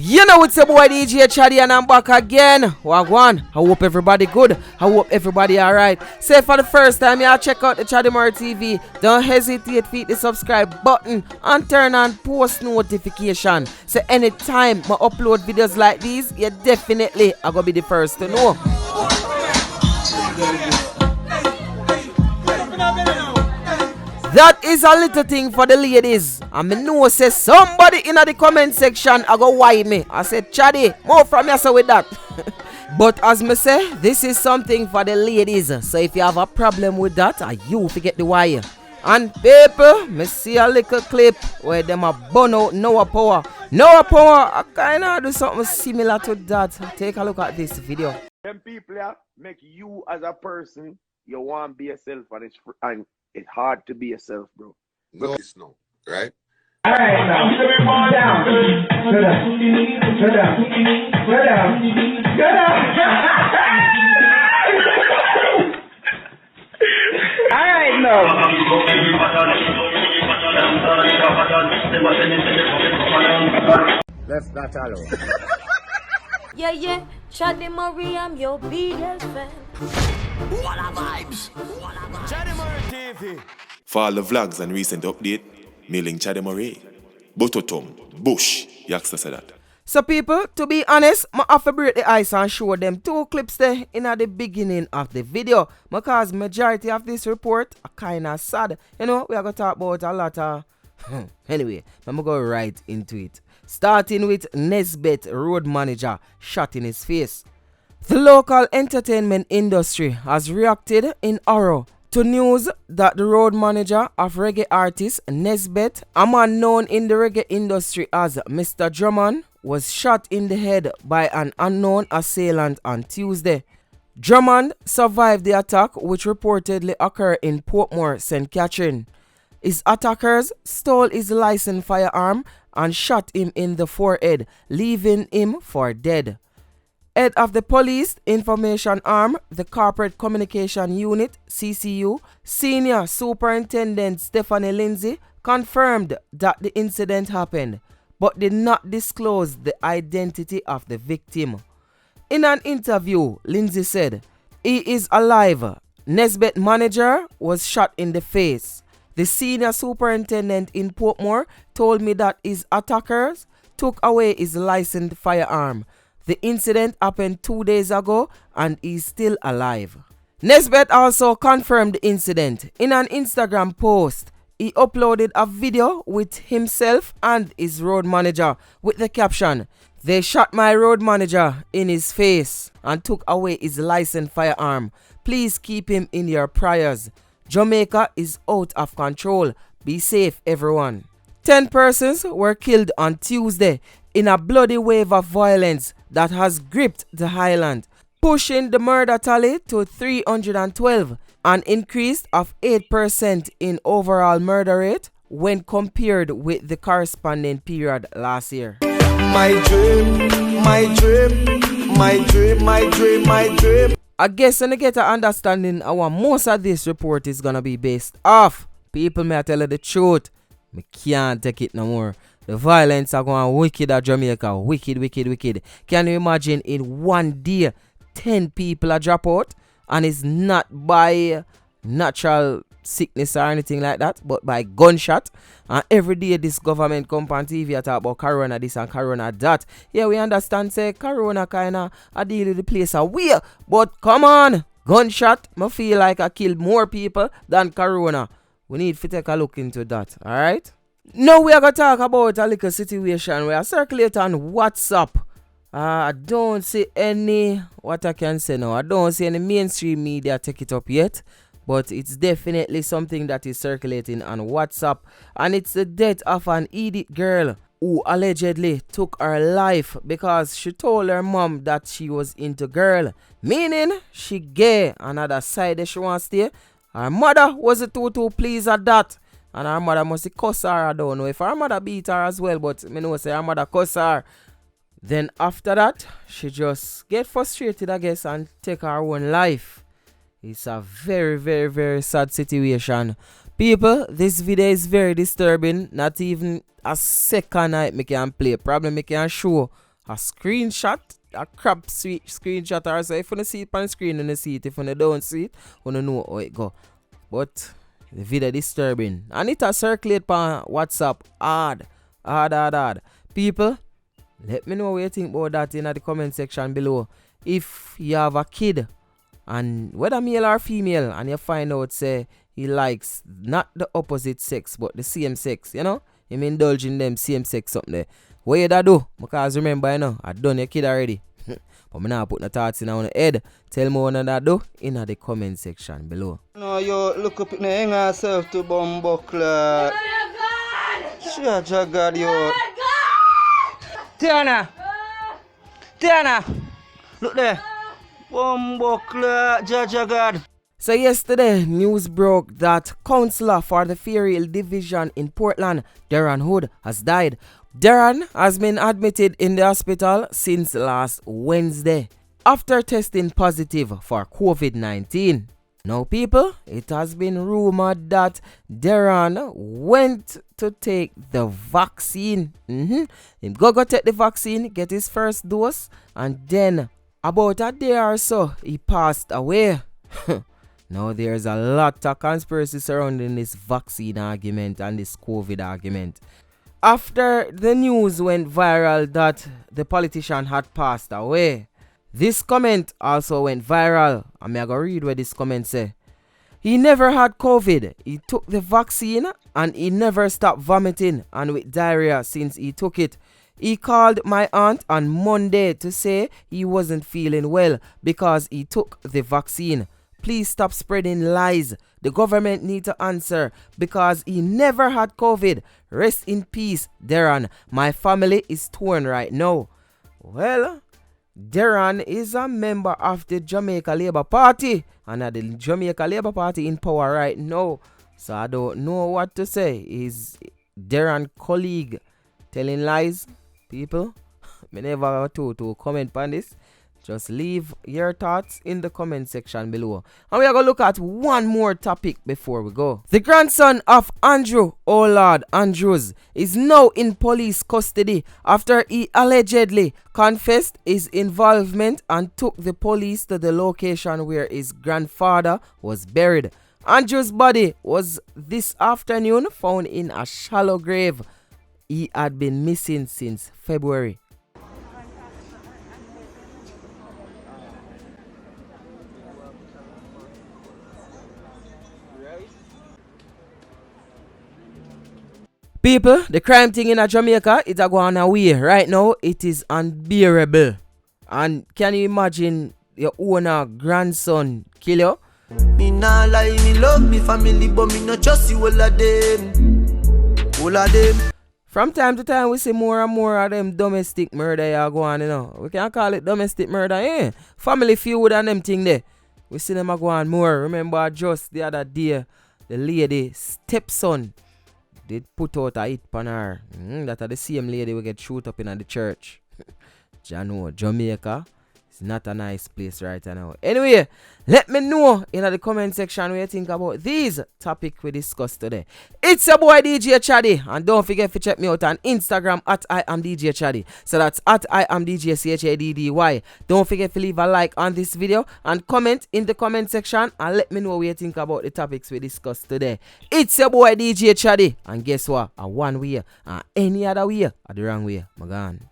You know it's your boy DJ Chaddy and I'm back again. Wagwan. I hope everybody good. I hope everybody alright. Say for the first time you check out the Chaddy Murray TV. Don't hesitate to hit the subscribe button and turn on post notification. So anytime I upload videos like these, you definitely are gonna be the first to know. That is a little thing for the ladies. And I know say somebody in the comment section I go why me. I said Chaddy, more from you so with that. But as me say, this is something for the ladies. So if you have a problem with that, you forget the why. And people, me see a little clip where them a burn out Noah Power. Noah Power, I kinda do something similar to that. Take a look at this video. Them people make you as a person, you want to be yourself, and it's hard to be yourself, bro. No, it's no, right? Alright, now. Go down. Go down. Go down. Go down. Go down. Alright, now. Let's not alone. Yeah, Chaddy Murray, I'm your biggest fan. What a vibes! Chaddy Murray TV. For all the vlogs and recent update, mailing Chaddy Murray. Bototom, Bush, Yaxter said that. So people, to be honest, I have to break the ice and show them two clips there in the beginning of the video. Because majority of this report are kind of sad. You know, we are going to talk about a lot of... Anyway, I'm going to go right into it. Starting with Nesbeth Road Manager shot in his face. The local entertainment industry has reacted in horror to news that the road manager of reggae artist Nesbeth, a man known in the reggae industry as Mr. Drummond, was shot in the head by an unknown assailant on Tuesday. Drummond survived the attack, which reportedly occurred in Portmore, St. Catherine. His attackers stole his licensed firearm and shot him in the forehead, leaving him for dead. Head of the Police Information Arm, the Corporate Communication Unit, CCU, Senior Superintendent Stephanie Lindsay confirmed that the incident happened, but did not disclose the identity of the victim. In an interview, Lindsay said, "He is alive. Nesbeth Manager was shot in the face. The senior superintendent in Portmore told me that his attackers took away his licensed firearm. The incident happened 2 days ago and he's still alive." Nesbeth also confirmed the incident. In an Instagram post, he uploaded a video with himself and his road manager with the caption, "They shot my road manager in his face and took away his licensed firearm. Please keep him in your prayers. Jamaica is out of control. Be safe, everyone." 10 persons were killed on Tuesday in a bloody wave of violence that has gripped the island, pushing the murder tally to 312, an increase of 8% in overall murder rate when compared with the corresponding period last year. My dream, my dream, my dream, my dream, my dream. I guess when you get an understanding of what most of this report is gonna be based off, people may tell you the truth. Me can't take it no more. The violence are going wicked at Jamaica. Wicked, wicked, wicked. Can you imagine in one day 10 people are drop out? And it's not by natural sickness or anything like that, but by gunshot. And every day this government come on TV and talk about corona this and corona that. Yeah, we understand say corona kinda a deal with the place away. But come on, gunshot, I feel like I killed more people than corona. We need to take a look into that, alright? Now we are going to talk about a little situation where I circulate on WhatsApp. I don't see any, what I can say now, I don't see any mainstream media take it up yet. But it's definitely something that is circulating on WhatsApp. And it's the death of an idiot girl who allegedly took her life because she told her mom that she was into girl. Meaning she gay, another side that she wants to stay. Her mother wasn't too pleased at that. And her mother must cuss her. I don't know if her mother beat her as well, but I know say her mother cuss her. Then after that, she just get frustrated, I guess, and take her own life. It's a very, very, very sad situation. People, this video is very disturbing. Not even a second I can play. Probably I can show a screenshot, a crap screenshot, or so if you see it on the screen and you see it, if you don't see it, you don't know how it go. But the video disturbing. And it has circulate on WhatsApp hard. People, let me know what you think about that in the comment section below. If you have a kid, and whether male or female, and you find out say he likes not the opposite sex but the same sex, you know, him indulging them same sex something there. What you da do? Because remember, you know, I done your kid already. But me now put the thoughts in on the head. Tell me what that do in the comment section below. No, you look up in the hang yourself to bumbuckler. Sure, God, you. Tiana! Look there. Bumbuckler, Jaja God. So yesterday, news broke that councillor for the Fairhill Division in Portland, Darren Hood, has died. Darren has been admitted in the hospital since last Wednesday after testing positive for COVID-19. Now people, it has been rumored that Darren went to take the vaccine. He go take the vaccine, get his first dose, and then about a day or so, he passed away. Now there's a lot of conspiracy surrounding this vaccine argument and this COVID argument. After the news went viral that the politician had passed away, this comment also went viral. I'm going to read what this comment say. He never had COVID. He took the vaccine and he never stopped vomiting and with diarrhea since he took it. He called my aunt on Monday to say he wasn't feeling well because he took the vaccine. Please stop spreading lies. The government need to answer because he never had COVID. Rest in peace, Darren. My family is torn right now. Well, Darren is a member of the Jamaica Labour Party and the Jamaica Labour Party in power right now. So I don't know what to say. Is Darren colleague telling lies? People, me never to comment on this. Just leave your thoughts in the comment section below. And we are going to look at one more topic before we go. The grandson of Andrew O'Lord Andrews is now in police custody after he allegedly confessed his involvement and took the police to the location where his grandfather was buried. Andrews' body was this afternoon found in a shallow grave. He had been missing since February. People, the crime thing in Jamaica, it's going away. Right now, it is unbearable. And can you imagine your own grandson kill you? Me nah lie, me love me family, but me not trust you all of them. All of them. From time to time, we see more and more of them domestic murder you go on, you know. We can't call it domestic murder, eh? Family feud and them thing there. We see them go on more. Remember just the other day, the lady stepson did put out a hit on her. That are the same lady we get shoot up in the church. Jamaica is not a nice place right now. Anyway, let me know in the comment section what you think about these topics we discussed today. It's your boy DJ Chaddy, and don't forget to check me out on Instagram at I am DJ Chaddy. So that's at I am DJ CHADDY. Don't forget to leave a like on this video and comment in the comment section and let me know what you think about the topics we discussed today. It's your boy DJ Chaddy, and guess what? A one way and any other way are the wrong way. My gone.